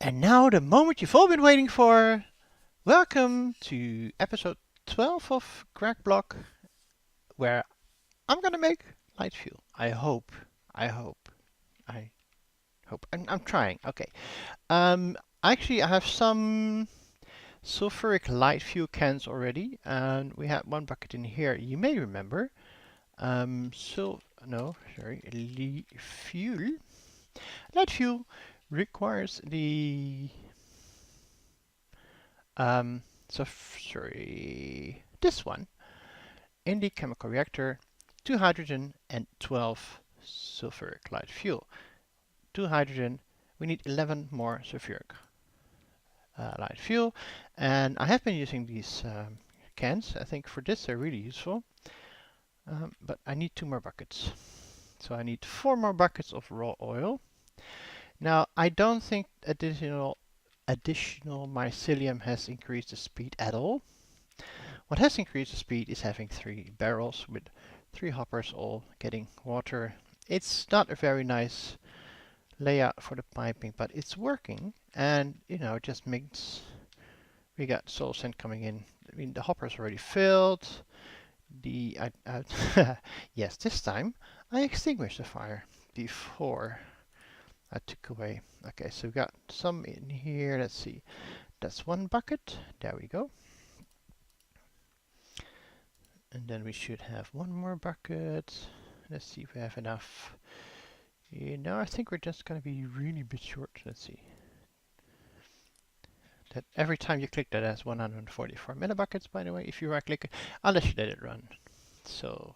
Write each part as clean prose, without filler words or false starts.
And now the moment you've all been waiting for. Welcome to episode 12 of GregBlock, where I'm gonna make light fuel. I hope. I hope. I hope. I'm trying. Okay. Actually, I have some sulfuric light fuel cans already, and we had one bucket in here. You may remember. Fuel. Light fuel requires the this one in the chemical reactor, 2 hydrogen and 12 sulfuric light fuel. 2 hydrogen, we need 11 more sulfuric light fuel, and I have been using these cans. I think for this they're really useful, but I need 2 more buckets. So I need 4 more buckets of raw oil. Now I don't think additional mycelium has increased the speed at all. What has increased the speed is having 3 barrels with 3 hoppers all getting water. It's not a very nice layout for the piping, but it's working, and it just makes we got soil sand coming in. I mean, the hopper's already filled. Yes, this time I extinguished the fire before I took away. Okay, so we got some in here. Let's see. That's 1 bucket. There we go. And then we should have 1 more bucket. Let's see if we have enough. I think we're just going to be really a bit short. Let's see. That every time you click that has 144 millibuckets, by the way, if you right click it, unless you let it run. So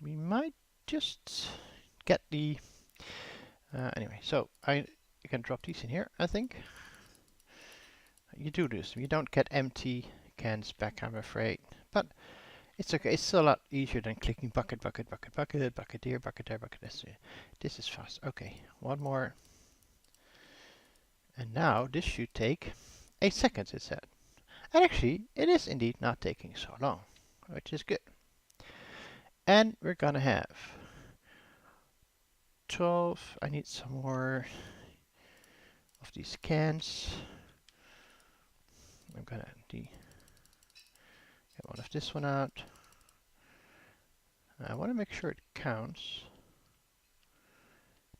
we might just get the anyway, so you can drop these in here, I think. You do this. You don't get empty cans back, I'm afraid, but it's okay. It's still a lot easier than clicking bucket, bucket, bucket, bucket, bucket here, bucket there, bucket there. This is fast. Okay, 1 more. And now this should take 8 seconds, it said. And actually, it is indeed not taking so long, which is good. And we're gonna have 12. I need some more of these cans. I'm gonna get one of this one out. I want to make sure it counts.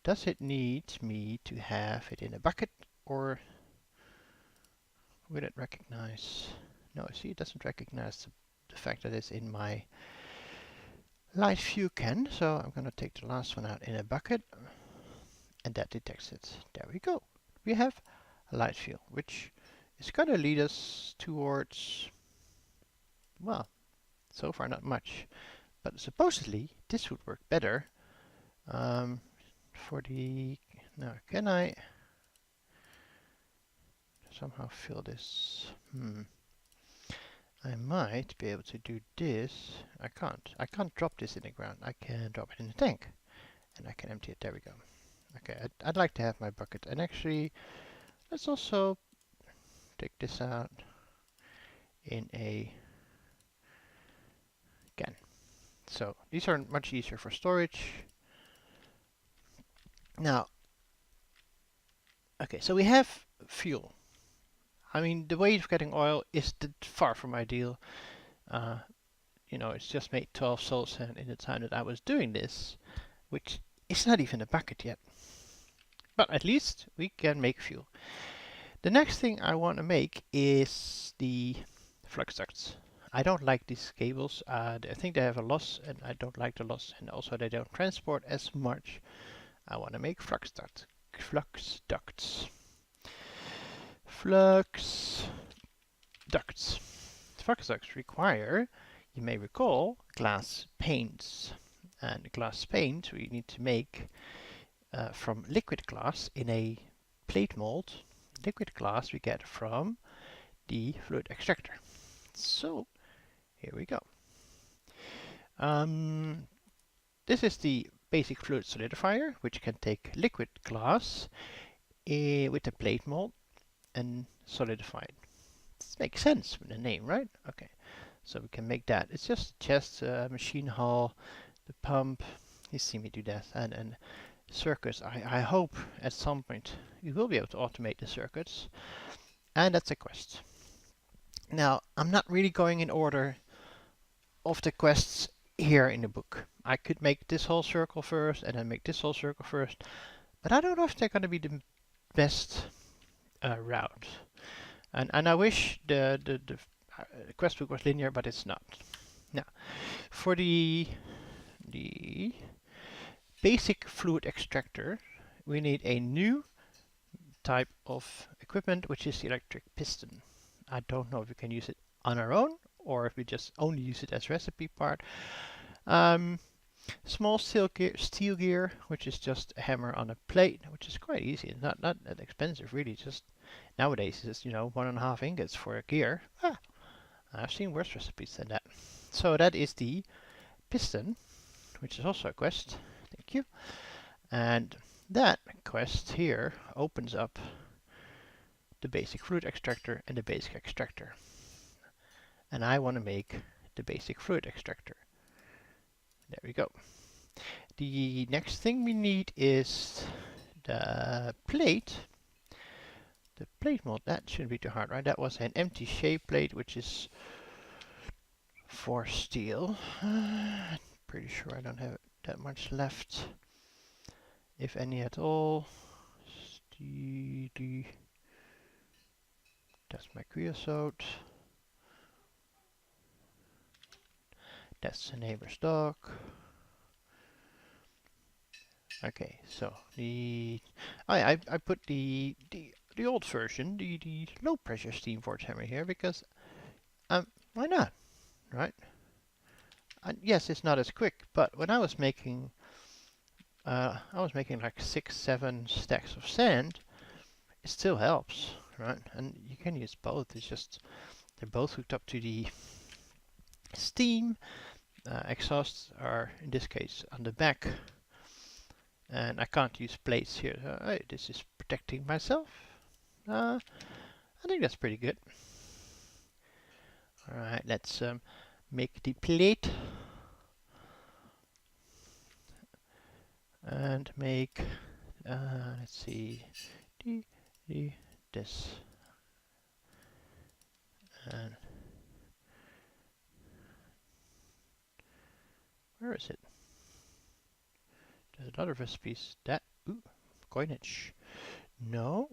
Does it need me to have it in a bucket, or will it recognize? No, see, it doesn't recognize the fact that it's in my light fuel can. So I'm going to take the last one out in a bucket, and that detects it. There we go. We have a light fuel, which is going to lead us towards, well, so far not much, but supposedly this would work better for the. Now, can I somehow fill this? I might be able to do this. I can't drop this in the ground. I can drop it in the tank, and I can empty it. There we go. Okay, I'd like to have my bucket, and actually, let's also take this out in a can. So these are much easier for storage. Now, okay, so we have fuel. I mean, the way of getting oil is far from ideal. It's just made 12 soul sand in the time that I was doing this, which is not even a bucket yet. But at least we can make fuel. The next thing I want to make is the flux ducts. I don't like these cables. I think they have a loss, and I don't like the loss, and also they don't transport as much. I want to make flux ducts. Flux ducts. Flux ducts require, you may recall, glass panes. And glass panes we need to make from liquid glass in a plate mold. Liquid glass we get from the fluid extractor. So here we go. This is the basic fluid solidifier, which can take liquid glass with a plate mold and solidify it. This makes sense with the name, right? Okay, so we can make that. It's just a chest, machine hull, the pump. You see me do that, and circuits. I hope at some point you will be able to automate the circuits, and that's a quest. Now, I'm not really going in order of the quests here in the book. I could make this whole circle first and then make this whole circle first, but I don't know if they're going to be the best route. And I wish the quest book was linear, but it's not. Now, for the basic fluid extractor, we need a new type of equipment, which is the electric piston. I don't know if we can use it on our own or if we just only use it as recipe part. Small steel gear, which is just a hammer on a plate, which is quite easy. It's not that expensive, really. Just nowadays, it's 1.5 ingots for a gear. I've seen worse recipes than that. So that is the piston, which is also a quest. Thank you. And that quest here opens up the basic fluid extractor and the basic extractor. And I want to make the basic fluid extractor. There we go. The next thing we need is the plate. The plate mold, that shouldn't be too hard, right? That was an empty shape plate, which is for steel. Pretty sure I don't have that much left, if any at all. That's my creosote. That's the neighbor's dog. Okay, so I put the old version, the low pressure steam forge hammer here because why not, right? And yes, it's not as quick, but when I was making like 6-7 stacks of sand, it still helps, right? And you can use both. It's just they're both hooked up to the steam. Exhausts are in this case on the back, and I can't use plates here. This is protecting myself. I think that's pretty good. All right, let's make the plate and make let's see this and where is it? There's a lot of recipes. That coinage. No.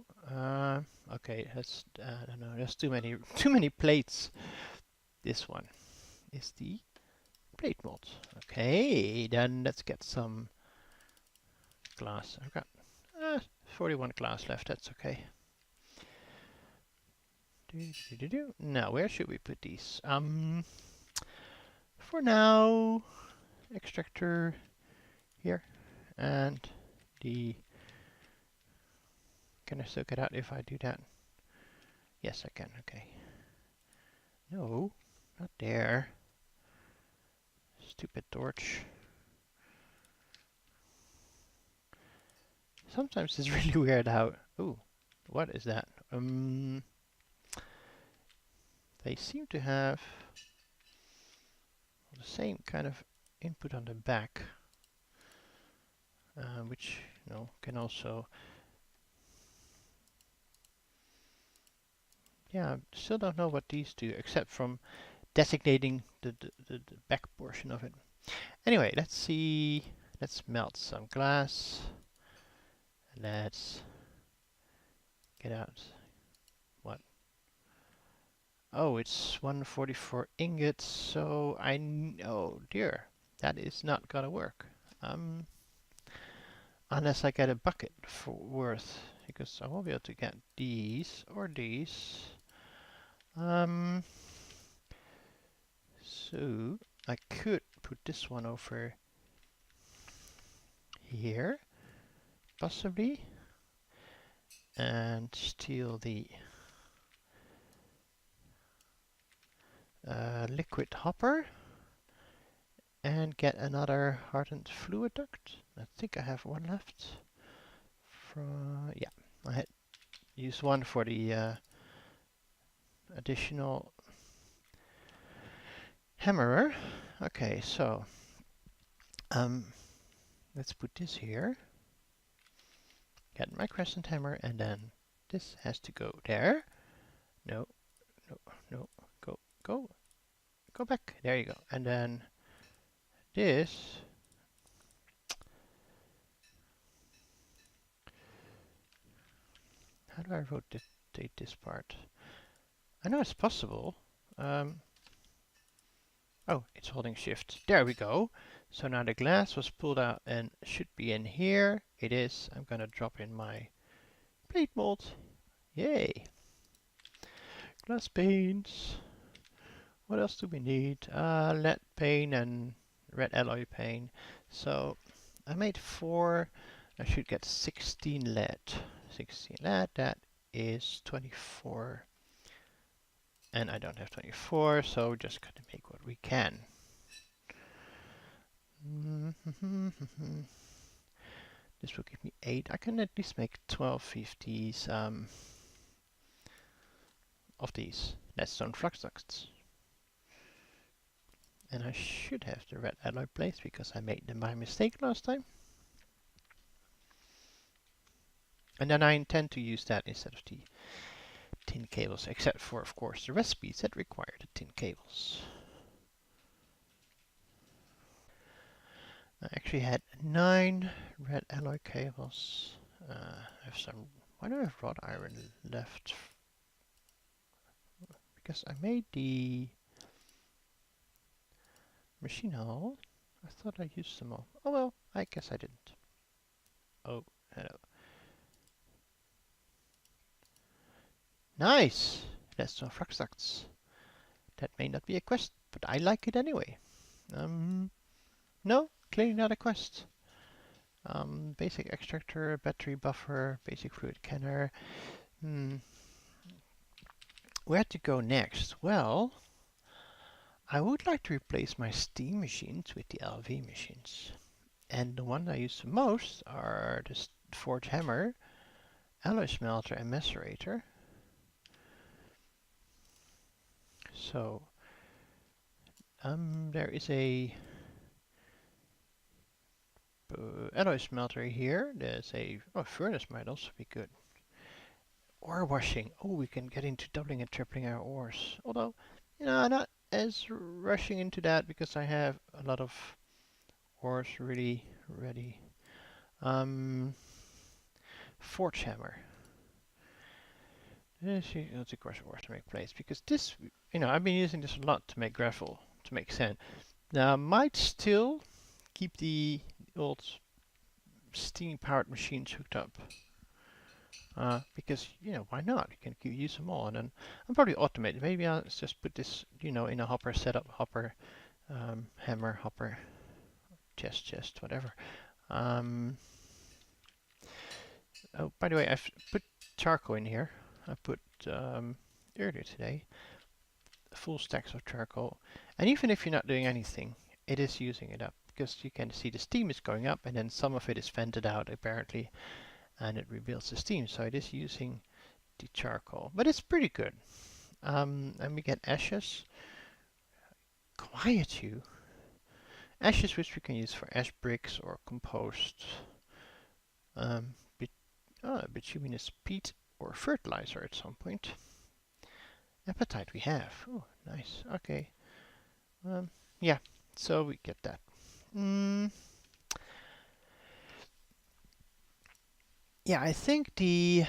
Okay, that's I don't know. There's too many plates. This one is the plate mold. Okay, then let's get some glass. I've got 41 glass left. That's okay. Now, where should we put these? For now, extractor here, and the. Can I still get out if I do that? Yes, I can. Okay. No, not there. Stupid torch. Sometimes it's really weird how. Ooh, what is that? They seem to have the same kind of input on the back, which can also. Yeah, I still don't know what these do, except from designating the back portion of it. Anyway, let's see. Let's melt some glass. Let's get out. What? Oh, it's 144 ingots, so oh dear, that is not gonna work. Unless I get a bucket worth, because I won't be able to get these or these. So I could put this one over here, possibly, and steal the liquid hopper and get another hardened fluid duct. I think I have one left. Yeah, I had used one for the additional hammerer. Okay, so let's put this here. my crescent hammer, and then this has to go there. No, no, no, go back. There you go. And then this. How do I rotate this part? I know it's possible. Oh, it's holding shift. There we go. So now the glass was pulled out and should be in here. It is. I'm gonna drop in my plate mold. Yay! Glass panes. What else do we need? Lead pane and red alloy pane. So I made 4. I should get 16 lead. 16 lead, that is 24. And I don't have 24, so we're just gonna make what we can. This will give me 8. I can at least make 12 50s of these leadstone flux ducts. And I should have the red alloy plates because I made them by mistake last time. And then I intend to use that instead of the tin cables, except for, of course, the recipes that require the tin cables. I actually had 9 red alloy cables. I have some. Why do I have wrought iron left? Because I made the machine hull. I thought I used them all. Oh well, I guess I didn't. Oh, hello. Nice! That's some flux ducts. That may not be a quest, but I like it anyway. No, clearly not a quest. Basic extractor, battery buffer, basic fluid canner. Where to go next? Well, I would like to replace my steam machines with the LV machines. And the ones I use the most are the forge hammer, alloy smelter, and macerator. So, there is a alloy smelter here. There's a furnace might also be good. Ore washing. Oh, we can get into doubling and tripling our ores. Although, I'm not as rushing into that because I have a lot of ores really ready. Forge hammer. Let's of course ores to make plates because this, I've been using this a lot to make gravel, to make sand. Now, I might still keep the old steam-powered machines hooked up. Because, why not? You can use them all. And then I'm probably automate. Maybe I'll just put this, in a hopper setup, hopper, hammer, hopper, chest, whatever. Oh, by the way, I've put charcoal in here. I put, earlier today, full stacks of charcoal. And even if you're not doing anything, it is using it up. Because you can see the steam is going up and then some of it is vented out, apparently. And it rebuilds the steam, so it is using the charcoal, but it's pretty good. And we get ashes. Quiet you. Ashes which we can use for ash bricks or compost. Bituminous peat or fertilizer at some point. Apatite we have. Oh, nice. Okay. Yeah, so we get that. Yeah, I think the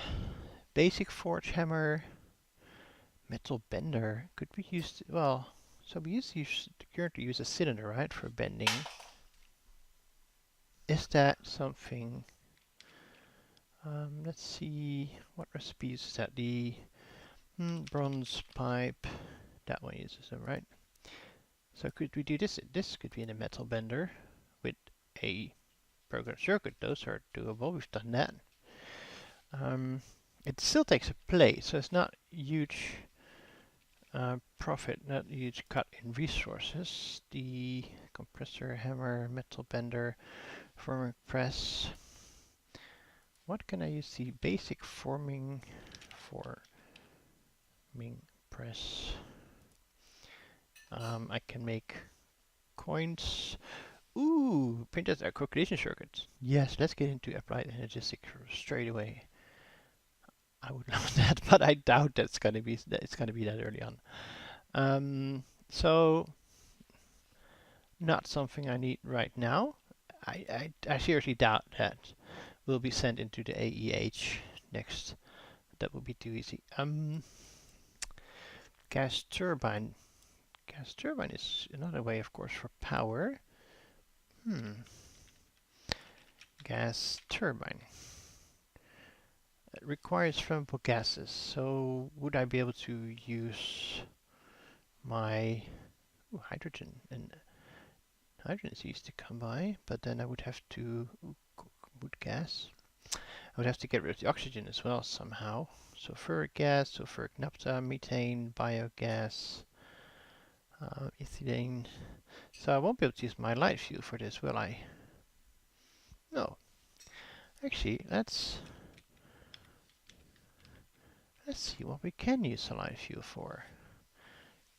basic forge hammer metal bender could be used, so we currently use a cylinder, right, for bending. Is that something, let's see, what recipes is that? The bronze pipe, that one uses them, right? So could we do this? This could be in a metal bender with a broken circuit. Those are doable, we've done that. It still takes a plate, so it's not huge profit, not huge cut in resources. The compressor, hammer, metal bender, forming press. What can I use the basic forming press? I can make coins Ooh, printed a co-creation circuit. Yes, let's get into applied energetics straight away. I would love that, but I doubt it's gonna be that early on. So not something I need right now. I seriously doubt that will be sent into the AEH next. That would be too easy. Gas turbine. Gas turbine is another way, of course, for power. Gas turbine. It requires flammable gases. So would I be able to use my hydrogen? And hydrogen is easy to come by, but then I would have to wood gas. I would have to get rid of the oxygen as well somehow. Sulfuric gas, sulfuric naphtha, methane, biogas, ethylene. So I won't be able to use my light fuel for this, will I? No. Actually, let's see what we can use a light fuel for.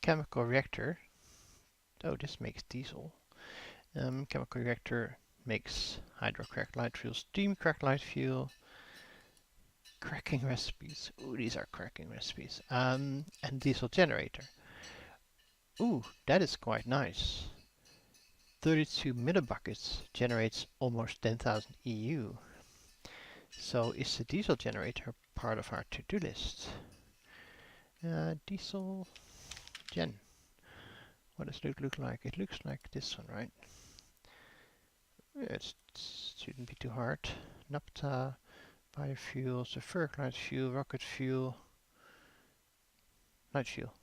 Chemical reactor. Oh, this makes diesel. Chemical reactor makes hydrocracked light fuel, steam cracked light fuel. Cracking recipes. Ooh, these are cracking recipes. And diesel generator. Ooh, that is quite nice. 32 millibuckets generates almost 10,000 EU. So is the diesel generator part of our to-do list? Diesel gen. What does it look like? It looks like this one, right? It shouldn't be too hard. Naphtha, biofuel, sulfuric light fuel, rocket fuel, light fuel.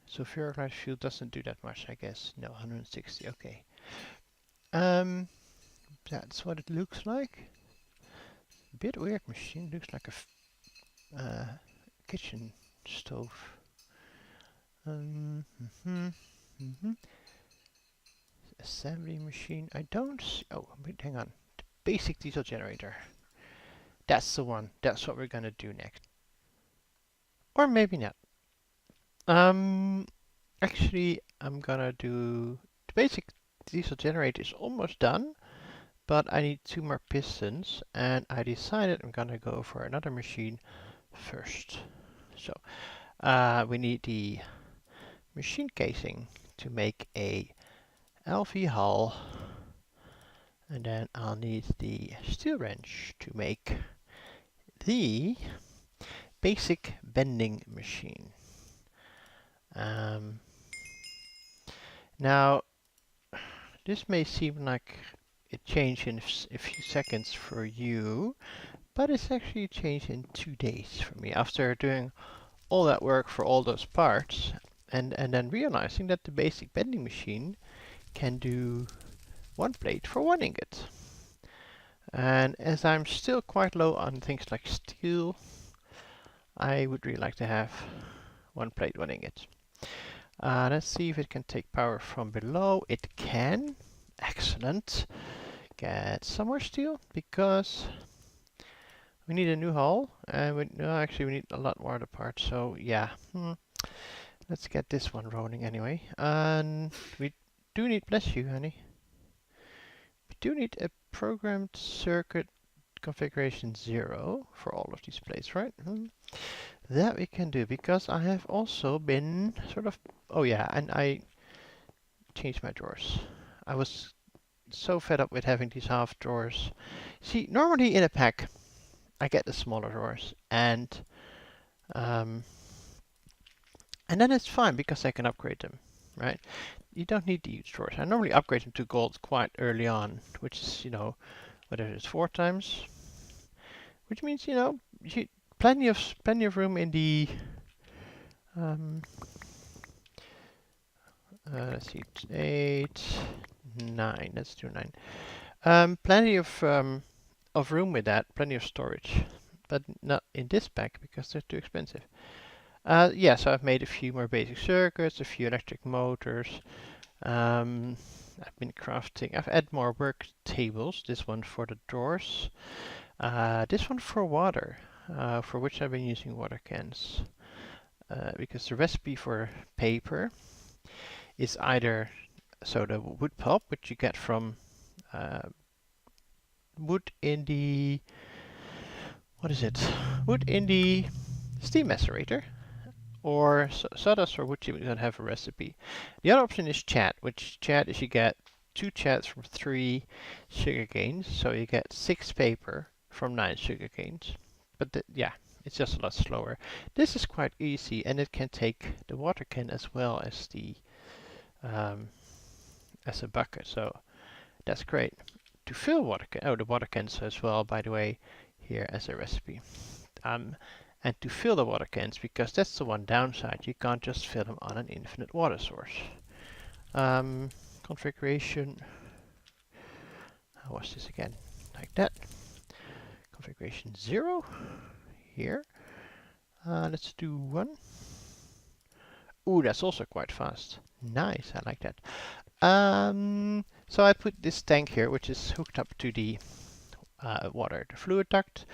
Sulfuric light fuel doesn't do that much, I guess. No, 160. Okay. That's what it looks like. A bit weird machine. Looks like a kitchen stove. Assembly machine. I don't see. Oh, wait, hang on. The basic diesel generator. That's the one. That's what we're gonna do next. Or maybe not. Actually, I'm gonna do the basic diesel generator is almost done, but I need 2 more pistons, and I decided I'm gonna go for another machine first. So we need the machine casing to make a LV hull, and then I'll need the steel wrench to make the basic bending machine. Now, this may seem like it changed in a few seconds for you, but it's actually changed in 2 days for me after doing all that work for all those parts and then realizing that the basic bending machine can do 1 plate for 1 ingot. And as I'm still quite low on things like steel, I would really like to have 1 plate, 1 ingot. Let's see if it can take power from below. It can. Excellent. Get some more steel because we need a new hull, and actually we need a lot more other parts. So yeah, let's get this one rolling anyway. And we do need, bless you, honey. We do need a programmed circuit configuration 0 for all of these plates, right? That we can do because I have also been sort of, oh yeah, and I changed my drawers. I was so fed up with having these half drawers. See, normally in a pack, I get the smaller drawers, and then it's fine because I can upgrade them, right? You don't need the huge drawers. I normally upgrade them to gold quite early on, which is, whether it's 4 times, which means, plenty of room in the let's see, 8, 9. Let's do 9. Plenty of room with that, plenty of storage, but not in this pack because they're too expensive. Yeah, so I've made a few more basic circuits, a few electric motors. I've been crafting. I've added more work tables. This one for the drawers. This one for water, for which I've been using water cans. Because the recipe for paper is either so the wood pulp, which you get from wood in the, what is it? Wood in the steam macerator, or sawdust or wood chip. We don't have a recipe. The other option is chat, which chat is you get 2 chats from 3 sugar canes, so you get 6 paper from 9 sugar canes. But yeah, it's just a lot slower. This is quite easy, and it can take the water can as well as the as a bucket, so that's great. To fill water can, oh, the water cans as well, by the way, here as a recipe. And to fill the water cans, because that's the one downside, you can't just fill them on an infinite water source. Configuration, how was this again? Like that. Configuration 0, here. Let's do 1. Ooh, that's also quite fast. Nice, I like that. So I put this tank here, which is hooked up to the water, the fluid duct.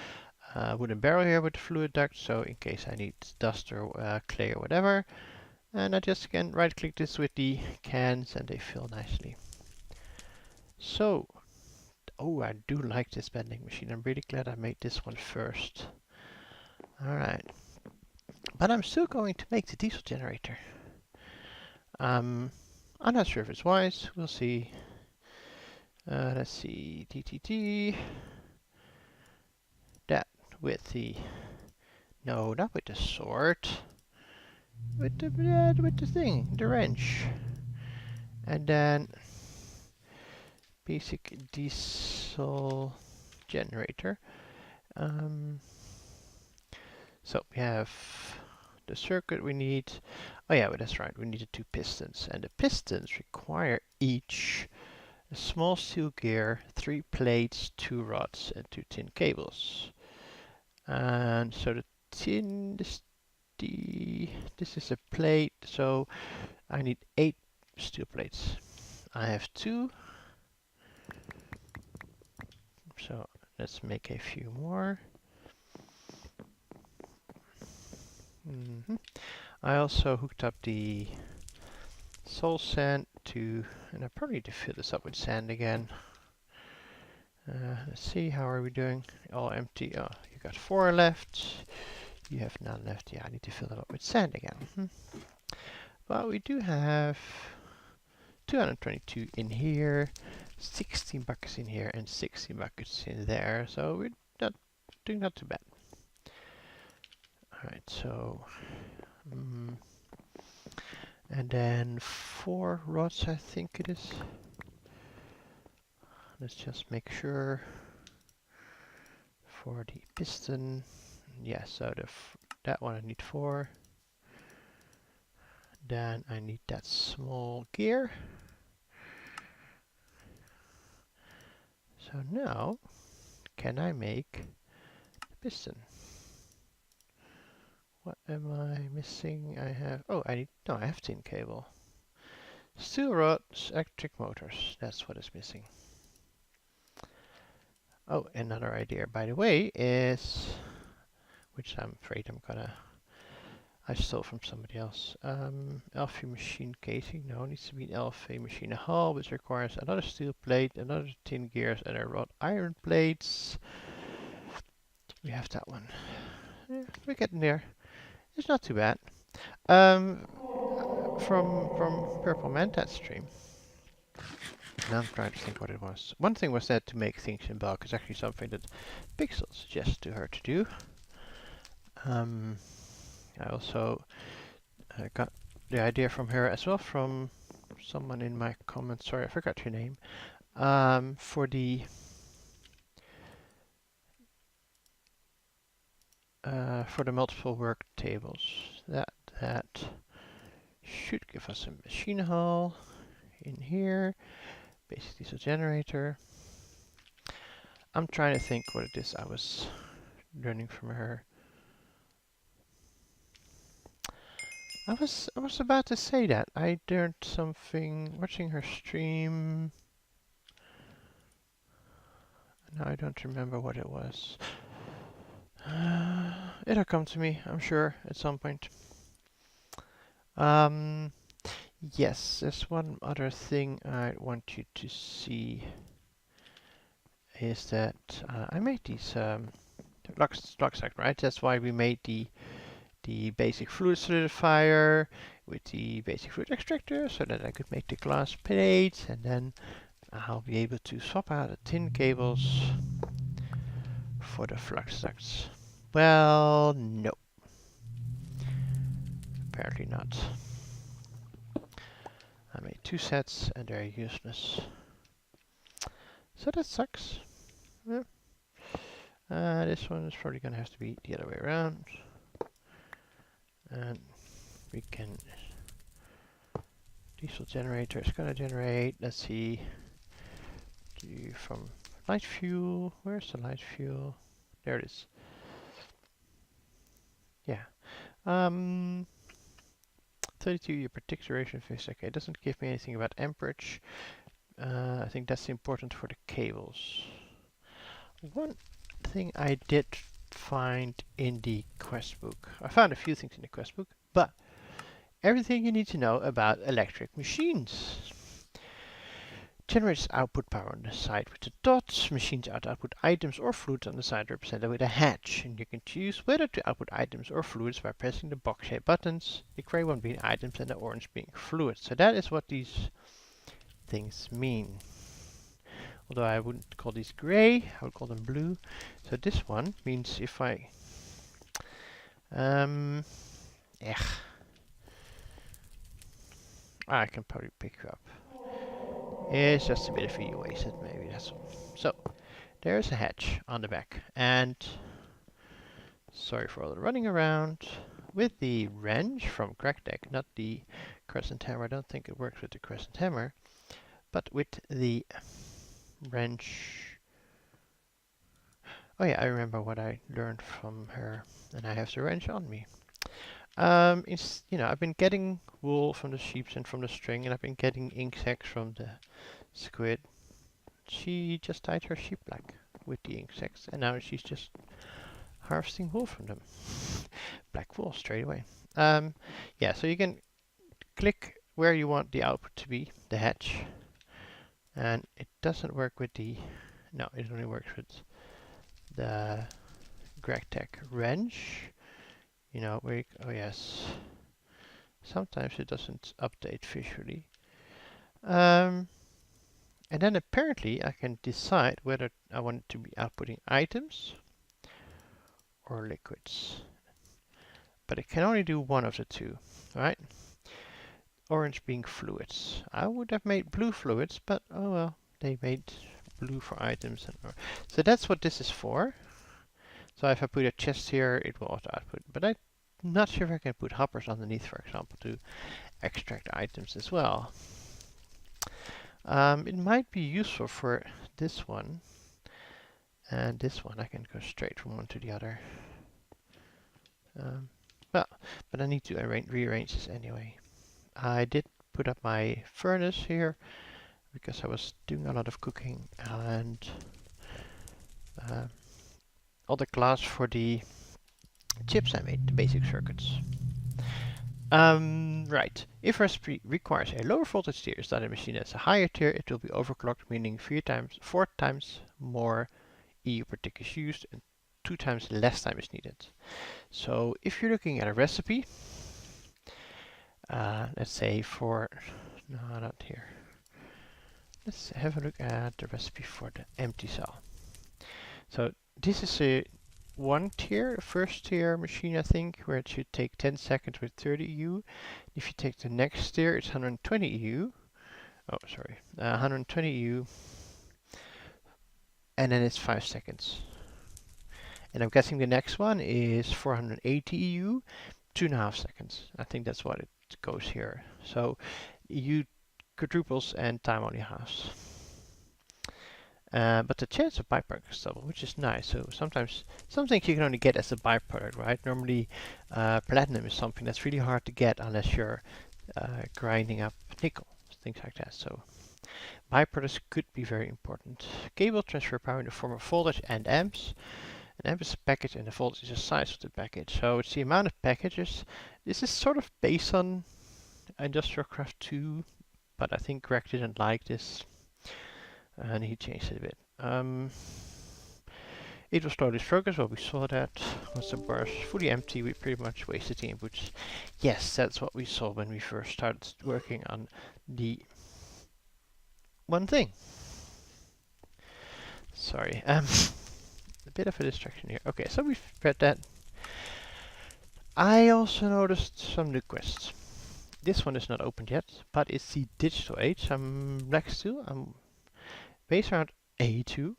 Wooden barrel here with the fluid duct, so in case I need dust or clay or whatever. And I just can right click this with the cans and they fill nicely. So, oh, I do like this bending machine. I'm really glad I made this one first. Alright. But I'm still going to make the diesel generator. I'm not sure if it's wise. We'll see. Let's see. TTT. That with the... No, not with the sword. With the thing, the wrench. And then basic diesel generator. So we have the circuit we need. Oh yeah, but that's right, we need the 2 pistons. And the pistons require each a small steel gear, 3 plates, 2 rods, and 2 tin cables. And so the tin, this is a plate, so I need 8 steel plates. I have 2. So let's make a few more. I also hooked up the soul sand to, and I probably need to fill this up with sand again. Let's see, how are we doing? All empty. Oh, you got 4 left. You have none left. Yeah, I need to fill it up with sand again. But we do have 222 in here, 16 buckets in here, and 16 buckets in there. So we're not doing not too bad. Alright, so and then 4 rods, I think it is. Let's just make sure. For the piston, yeah, so that one I need 4. Then I need that small gear. So now, can I make the piston? What am I missing? I have, oh, I have tin cable. Steel rods, electric motors, that's what is missing. Oh, another idea, by the way, is, which I'm afraid I stole from somebody else. Alpha machine casing, no, it needs to be an alpha machine hull, which requires another steel plate, another tin gears, and a wrought iron plates. We have that one. Yeah, we're getting there. It's not too bad. From Purple Mantat stream. Now I'm trying to think what it was. One thing was that to make things in bulk is actually something that Pixel suggested to her to do. I also got the idea from her as well, from someone in my comments. Sorry, I forgot your name. For the multiple work tables. That should give us a machine hull in here. Basic diesel generator. I'm trying to think what it is I was learning from her. I was about to say that. I learned something watching her stream. Now I don't remember what it was. It'll come to me, I'm sure, at some point. Yes, there's one other thing I want you to see is that I made these lock stack, right? That's why we made the basic fluid solidifier with the basic fluid extractor so that I could make the glass plates, and then I'll be able to swap out the tin cables for the flux ducts. Well, no. Apparently not. I made 2 sets and they're useless. So that sucks. Yeah. This one is probably going to have to be the other way around. And we can... Diesel generator is going to generate, let's see, from light fuel. Where's the light fuel? There it is. Yeah. 32 year particulate duration phase. Okay, it doesn't give me anything about amperage. I think that's important for the cables. One thing I did find in the quest book. I found a few things in the quest book, but everything you need to know about electric machines. Generates output power on the side with the dots. Machines output items or fluids on the side represented with a hatch. And you can choose whether to output items or fluids by pressing the box-shaped buttons, the gray one being items and the orange being fluids. So that is what these things mean. Although I wouldn't call these gray, I would call them blue. So this one means if I... I can probably pick you up. It's just a bit of fuel wasted, maybe, that's all. So, there's a hatch on the back. And, sorry for all the running around. With the wrench from GregBlock, not the crescent hammer, I don't think it works with the crescent hammer, but with the wrench. Oh yeah, I remember what I learned from her, and I have the wrench on me. I've been getting wool from the sheep and from the string, and I've been getting ink sacs from the squid. She just dyed her sheep black with the ink sacs, and now she's just harvesting wool from them. Black wool straight away. Yeah, so you can click where you want the output to be, the hatch, and it doesn't work with the... No, it only works with the GregBlock wrench. You know, where you, oh yes, sometimes it doesn't update visually. And then apparently I can decide whether I want it to be outputting items or liquids. But it can only do one of the two, right? Orange being fluids. I would have made blue fluids, but oh well, they made blue for items. So that's what this is for. So if I put a chest here, it will auto output. But I'm not sure if I can put hoppers underneath, for example, to extract items as well. It might be useful for this one. And this one, I can go straight from one to the other. But I need to rearrange this anyway. I did put up my furnace here because I was doing a lot of cooking, and all the glass for the chips I made, the basic circuits. Right. If a recipe requires a lower voltage tier than a machine that's a higher tier, it will be overclocked, meaning 4 times more EU per tick is used and 2 times less time is needed. So if you're looking at a recipe, let's say for, no, not here. Let's have a look at the recipe for the empty cell. So this is a 1 tier, first tier machine, I think, where it should take 10 seconds with 30 EU. If you take the next tier, it's 120 EU. Oh, sorry, 120 EU, and then it's 5 seconds. And I'm guessing the next one is 480 EU, 2.5 seconds. I think that's what it goes here. So EU quadruples and time only halves. But the chance of byproduct is double, which is nice. So sometimes some things you can only get as a byproduct, right? Normally platinum is something that's really hard to get unless you're grinding up nickel, things like that. So byproducts could be very important. Cable transfer power in the form of voltage and amps. An amp is a package and the voltage is the size of the package. So it's the amount of packages. This is sort of based on Industrial Craft 2, but I think Greg didn't like this, and he changed it a bit. It was slowly progress, well we saw that. Once the bar is fully empty, we pretty much wasted the inputs. Yes, that's what we saw when we first started working on the one thing. Sorry, a bit of a distraction here. Okay, so we've read that. I also noticed some new quests. This one is not opened yet, but it's the digital age I'm next to. I'm based around A2.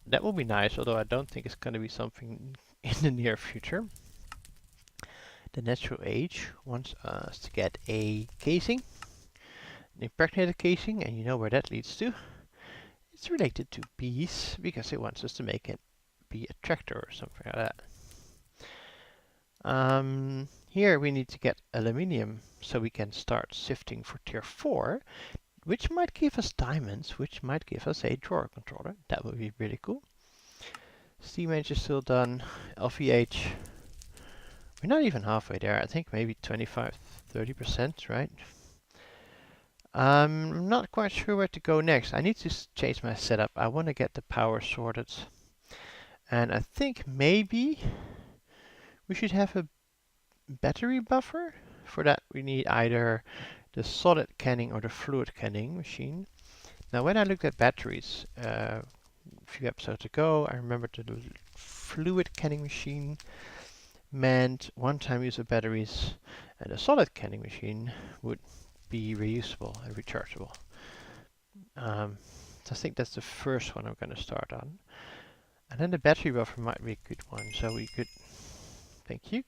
That will be nice, although I don't think it's going to be something in the near future. The natural age wants us to get a casing, an impregnated casing, and you know where that leads to. It's related to bees, because it wants us to make it be a tractor or something like that. Here we need to get aluminium so we can start sifting for tier 4, which might give us diamonds, which might give us a drawer controller. That would be really cool. Steam engine is still done. LVH, we're not even halfway there. I think maybe 25-30%, right? I'm not quite sure where to go next. I need to change my setup. I want to get the power sorted. And I think maybe we should have a battery buffer. For that we need either the solid canning or the fluid canning machine. Now when I looked at batteries a few episodes ago, I remembered the fluid canning machine meant one-time use of batteries, and a solid canning machine would be reusable and rechargeable. So I think that's the first one I'm going to start on. And then the battery buffer might be a good one. So we could, thank you,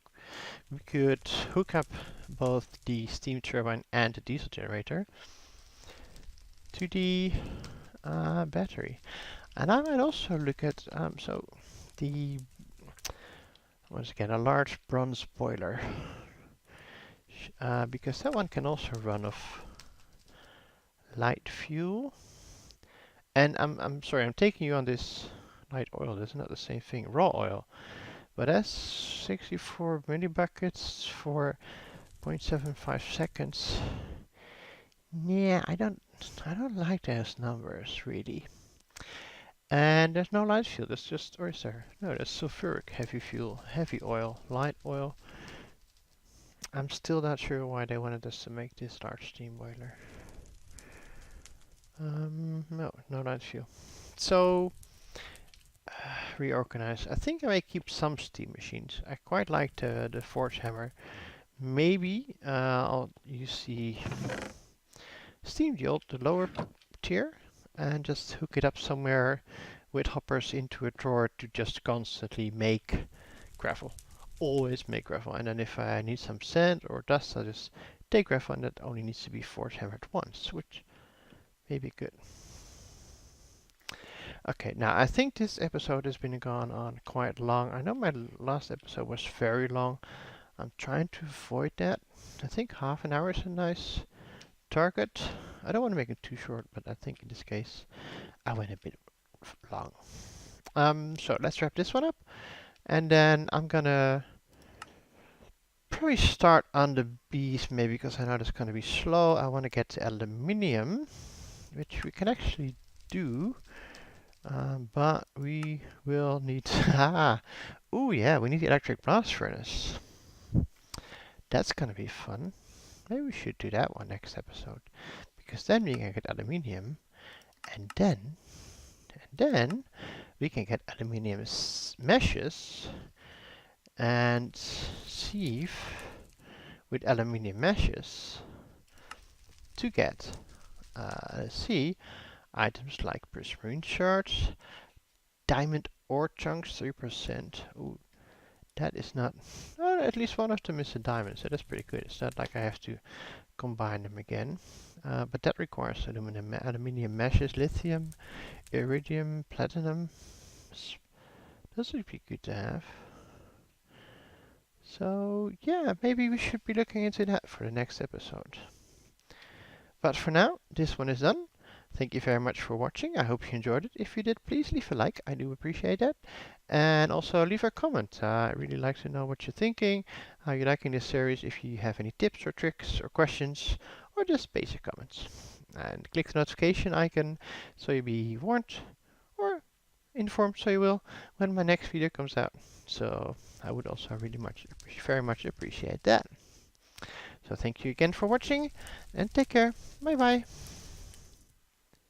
we could hook up both the steam turbine and the diesel generator to the battery. And I might also look at, so the, once again, a large bronze boiler. Because that one can also run off light fuel. And I'm sorry, I'm taking you on this light oil. That's not the same thing. Raw oil. But that's 64 millibuckets for 0.75 seconds. Yeah, I don't like those numbers really. And there's no light fuel. That's just, or is there? No, that's sulfuric heavy fuel, heavy oil, light oil. I'm still not sure why they wanted us to make this large steam boiler. No light fuel. So reorganize. I think I may keep some steam machines. I quite like the forge hammer. Maybe I'll use the steam yield, the lower tier, and just hook it up somewhere with hoppers into a drawer to just constantly make gravel. Always make gravel, and then if I need some sand or dust, I just take gravel, and that only needs to be forge hammered once, which may be good. Okay, now I think this episode has been gone on quite long. I know my last episode was very long. I'm trying to avoid that. I think half an hour is a nice target. I don't want to make it too short, but I think in this case I went a bit long. So let's wrap this one up, and then I'm gonna probably start on the bees, maybe, because I know that's gonna be slow. I want to get to aluminium, which we can actually do. But we will need oh yeah, we need the electric blast furnace. That's gonna be fun. Maybe we should do that one next episode, because then we can get aluminium, and then we can get aluminium meshes and sieve with aluminium meshes to get see items like prismarine shards, diamond ore chunks, 3%. Ooh, that is not... Oh, at least one of them is a diamond, so that's pretty good. It's not like I have to combine them again. But that requires aluminium meshes, lithium, iridium, platinum. Those would be good to have. So, yeah, maybe we should be looking into that for the next episode. But for now, this one is done. Thank you very much for watching. I hope you enjoyed it. If you did, please leave a like. I do appreciate that. And also leave a comment. I really like to know what you're thinking, how you're liking this series, if you have any tips or tricks or questions, or just basic comments. And click the notification icon so you'll be warned or informed, so you will, when my next video comes out. So I would also very much appreciate that. So thank you again for watching, and take care. Bye bye.